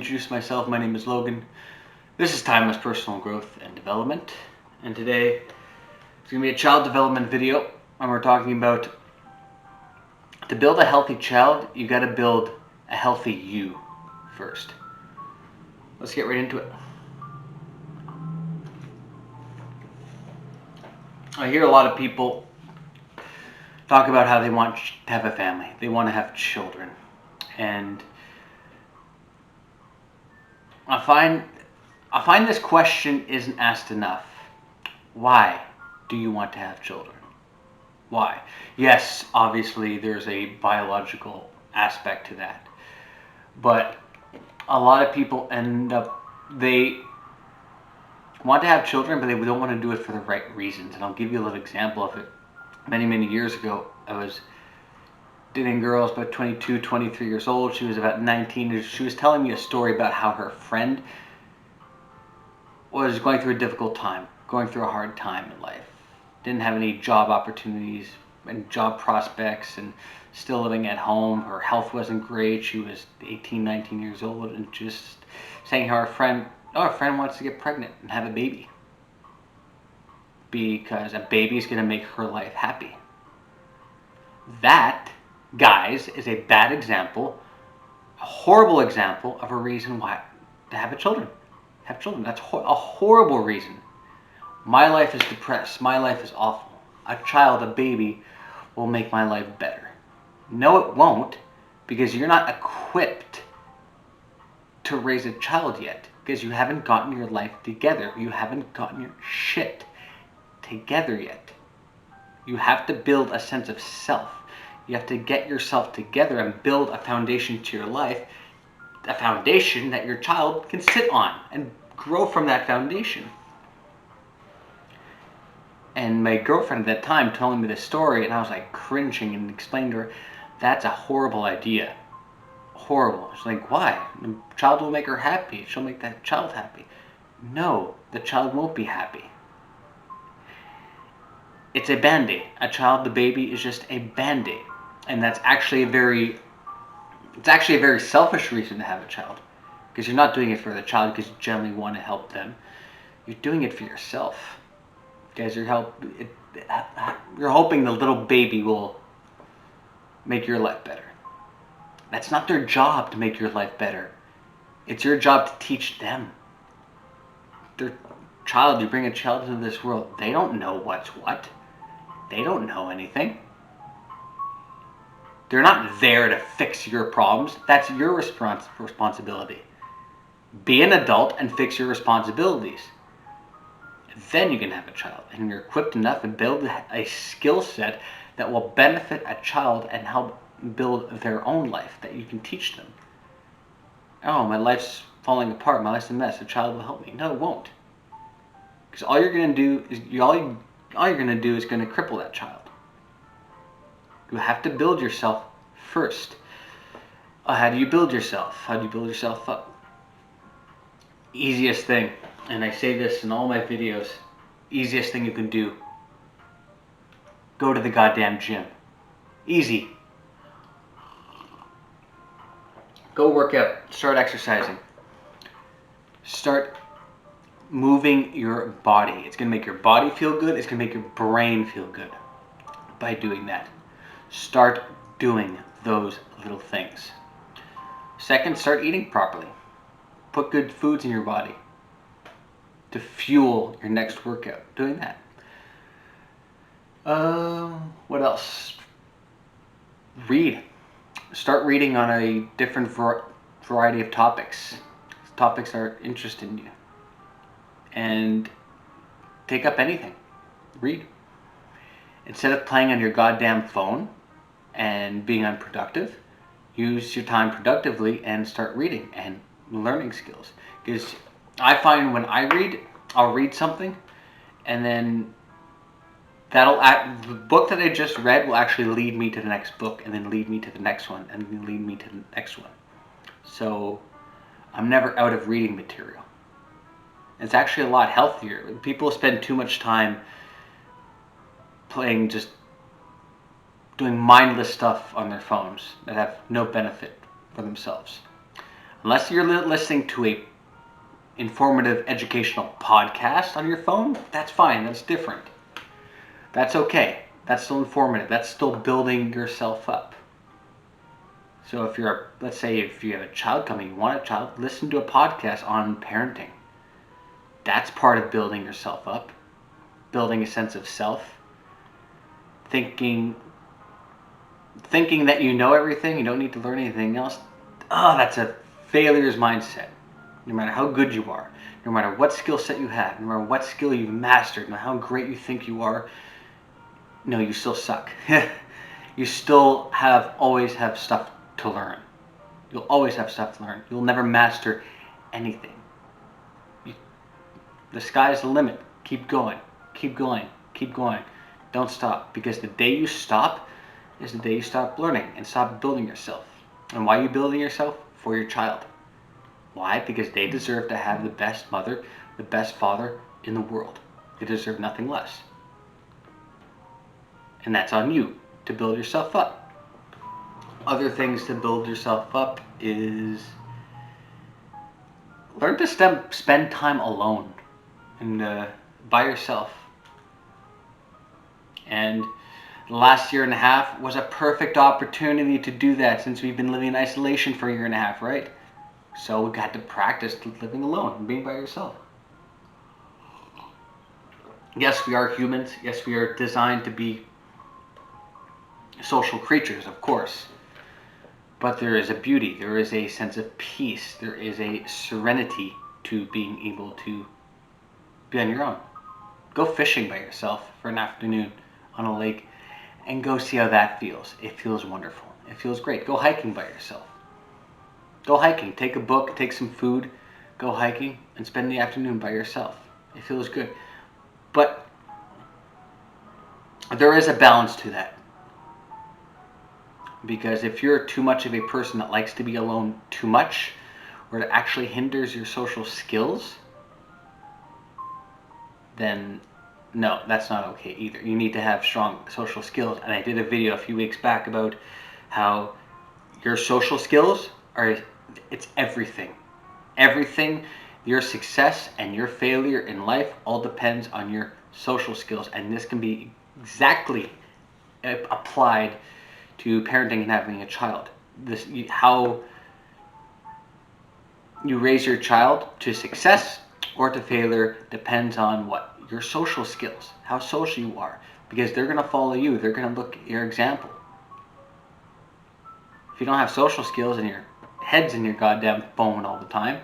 introduce myself. My name is Logan. This is Timeless Personal Growth and Development. And today, it's going to be a child development video. And we're talking about, to build a healthy child, you got to build a healthy you first. Let's get right into it. I hear a lot of people talk about how they want to have a family. They want to have children. And I find this question isn't asked enough. Why do you want to have children? Why? Yes, obviously there's a biological aspect to that. But a lot of people they want to have children, but they don't want to do it for the right reasons. And I'll give you a little example of it. Many years ago, I was dating girls about 22, 23 years old. She was about 19. She was telling me a story about how her friend was going through a difficult time, going through a hard time in life. Didn't have any job opportunities and job prospects and still living at home. Her health wasn't great. She was 18, 19 years old and just saying how her friend wants to get pregnant and have a baby because a baby is going to make her life happy. That, guys, is a bad example, a horrible example of a reason why to have children. Have children. That's a horrible reason. My life is depressed. My life is awful. A child, a baby, will make my life better. No, it won't, because you're not equipped to raise a child yet, because you haven't gotten your life together. You haven't gotten your shit together yet. You have to build a sense of self. You have to get yourself together and build a foundation to your life, a foundation that your child can sit on and grow from that foundation. And my girlfriend at that time telling me this story, and I was like cringing and explaining to her, that's a horrible idea. Horrible. She's like, why? The child will make her happy. She'll make that child happy. No, the child won't be happy. It's a band-aid. A child, the baby, is just a band-aid. And that's actually a very selfish reason to have a child. Because you're not doing it for the child because you generally want to help them. You're doing it for yourself. Guys, you're hoping the little baby will make your life better. That's not their job to make your life better. It's your job to teach them. You bring a child into this world, they don't know what's what. They don't know anything. They're not there to fix your problems. That's your responsibility. Be an adult and fix your responsibilities. Then you can have a child, and you're equipped enough and build a skill set that will benefit a child and help build their own life that you can teach them. Oh, my life's falling apart. My life's a mess. A child will help me. No, it won't. Because all you're going to do is going to cripple that child. You have to build yourself first. How do you build yourself? How do you build yourself up? Easiest thing, and I say this in all my videos, easiest thing you can do, go to the goddamn gym. Easy. Go work out. Start exercising. Start moving your body. It's going to make your body feel good. It's going to make your brain feel good by doing that. Start doing those little things. Second, start eating properly. Put good foods in your body to fuel your next workout. Doing that. What else? Read. Start reading on a different variety of topics. Topics that are interested in you. And take up anything. Read. Instead of playing on your goddamn phone and being unproductive, use your time productively and start reading and learning skills. Because I find when I read, I'll read something and then the book that I just read will actually lead me to the next book and then lead me to the next one and then lead me to the next one. So I'm never out of reading material. It's actually a lot healthier. People spend too much time doing mindless stuff on their phones that have no benefit for themselves. Unless you're listening to a informative educational podcast on your phone, that's fine. That's different. That's okay. That's still informative. That's still building yourself up. So if you're, let's say if you have a child coming, you want a child, listen to a podcast on parenting. That's part of building yourself up, building a sense of self, thinking that you know everything, you don't need to learn anything else. Oh, that's a failure's mindset. No matter how good you are, no matter what skill set you have, no matter what skill you've mastered, no matter how great you think you are, no, you still suck. You still always have stuff to learn. You'll always have stuff to learn. You'll never master anything. The sky's the limit. Keep going. Keep going. Keep going. Don't stop. Because the day you stop is the day you stop learning and stop building yourself. And why are you building yourself? For your child. Why? Because they deserve to have the best mother, the best father in the world. They deserve nothing less. And that's on you to build yourself up. Other things to build yourself up is learn to spend time alone and by yourself. And the last year and a half was a perfect opportunity to do that, since we've been living in isolation for a year and a half, right? So we got to practice living alone and being by yourself. Yes, we are humans. Yes, we are designed to be social creatures, of course. But there is a beauty, there is a sense of peace, there is a serenity to being able to be on your own. Go fishing by yourself for an afternoon on a lake and go see how that feels. It feels wonderful. It feels great. Go hiking by yourself. Go hiking. Take a book, take some food, go hiking, and spend the afternoon by yourself. It feels good. But there is a balance to that. Because if you're too much of a person that likes to be alone too much, or it actually hinders your social skills, then no, that's not okay either. You need to have strong social skills. And I did a video a few weeks back about how your social skills it's everything. Everything, your success and your failure in life all depends on your social skills. And this can be exactly applied to parenting and having a child. How you raise your child to success or to failure depends on what? Your social skills, how social you are. Because they're going to follow you. They're going to look at your example. If you don't have social skills and your head's in your goddamn phone all the time,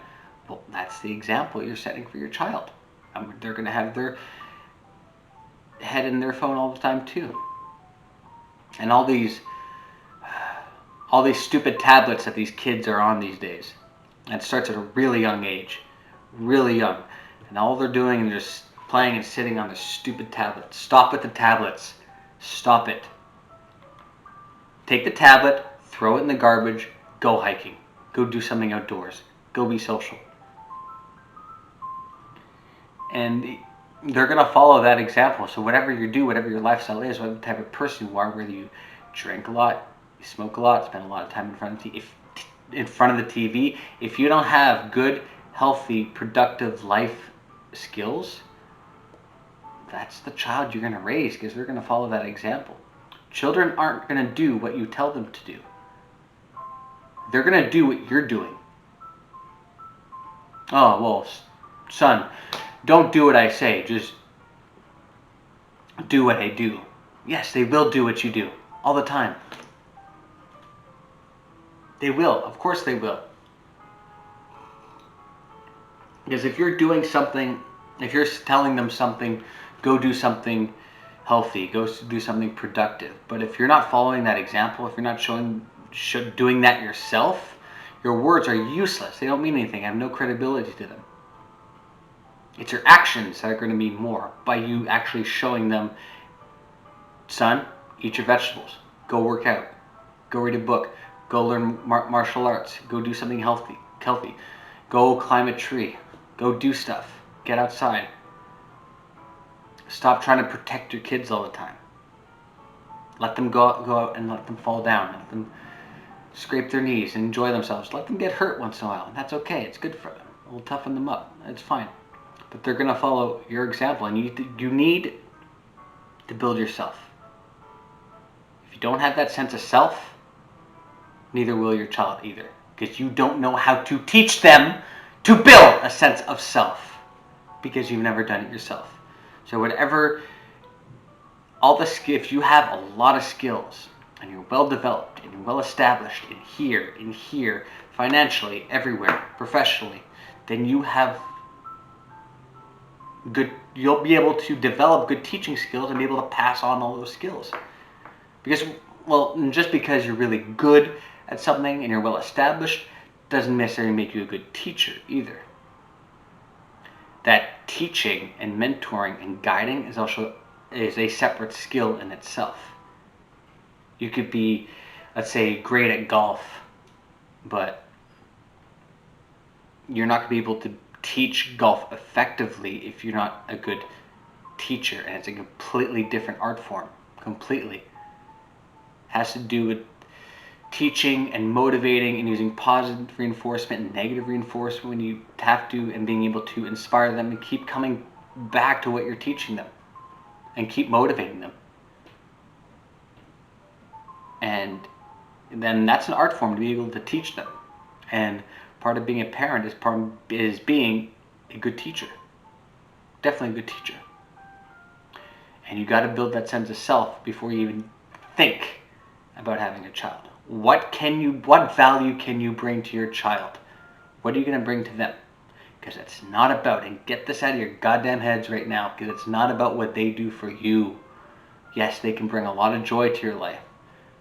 well, that's the example you're setting for your child. They're going to have their head in their phone all the time too. And all these stupid tablets that these kids are on these days. And it starts at a really young age. Really young. And all they're doing is just playing and sitting on the stupid tablet. Stop with the tablets. Stop it. Take the tablet, throw it in the garbage, go hiking. Go do something outdoors. Go be social. And they're going to follow that example. So whatever you do, whatever your lifestyle is, whatever type of person you are, whether you drink a lot, you smoke a lot, spend a lot of time in front of the TV, if you don't have good, healthy, productive life skills, that's the child you're going to raise, because they're going to follow that example. Children aren't going to do what you tell them to do. They're going to do what you're doing. Oh, well, son, don't do what I say, just do what I do. Yes, they will do what you do all the time. They will. Of course they will. Because if you're doing something, if you're telling them something, go do something healthy, go do something productive. But if you're not following that example, if you're not doing that yourself, your words are useless. They don't mean anything. Have no credibility to them. It's your actions that are going to mean more by you actually showing them, son, eat your vegetables, go work out, go read a book, go learn martial arts, go do something healthy, go climb a tree, go do stuff, get outside. Stop trying to protect your kids all the time. Let them go out and let them fall down. Let them scrape their knees and enjoy themselves. Let them get hurt once in a while. That's okay. It's good for them. We'll toughen them up. It's fine. But they're going to follow your example, and you need to build yourself. If you don't have that sense of self, neither will your child either, because you don't know how to teach them to build a sense of self, because you've never done it yourself. So whatever, if you have a lot of skills and you're well developed and you're well established in here, financially, everywhere, professionally, then you'll be able to develop good teaching skills and be able to pass on all those skills. Because, just because you're really good at something and you're well established doesn't necessarily make you a good teacher either. That teaching and mentoring and guiding is a separate skill in itself. You could be, let's say, great at golf, but you're not going to be able to teach golf effectively if you're not a good teacher, and it's a completely different art form. Completely. It has to do with teaching and motivating and using positive reinforcement and negative reinforcement when you have to, and being able to inspire them and keep coming back to what you're teaching them and keep motivating them. And then that's an art form, to be able to teach them. And part of being a parent is being a good teacher. Definitely a good teacher. And you got to build that sense of self before you even think about having a child. What value can you bring to your child? What are you going to bring to them? Because it's not about, and get this out of your goddamn heads right now, because it's not about what they do for you. Yes, they can bring a lot of joy to your life,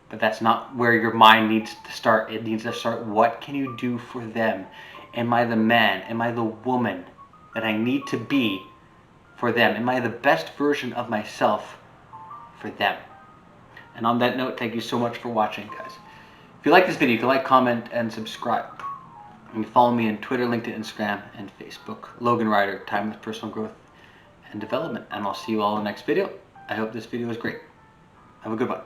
but that's not where your mind needs to start. It needs to start, what can you do for them? Am I the man? Am I the woman that I need to be for them? Am I the best version of myself for them? And on that note, thank you so much for watching, guys. If you like this video, you can like, comment, and subscribe. You can follow me on Twitter, LinkedIn, Instagram, and Facebook. Logan Ryder, Timeless Personal Growth and Development. And I'll see you all in the next video. I hope this video was great. Have a good one.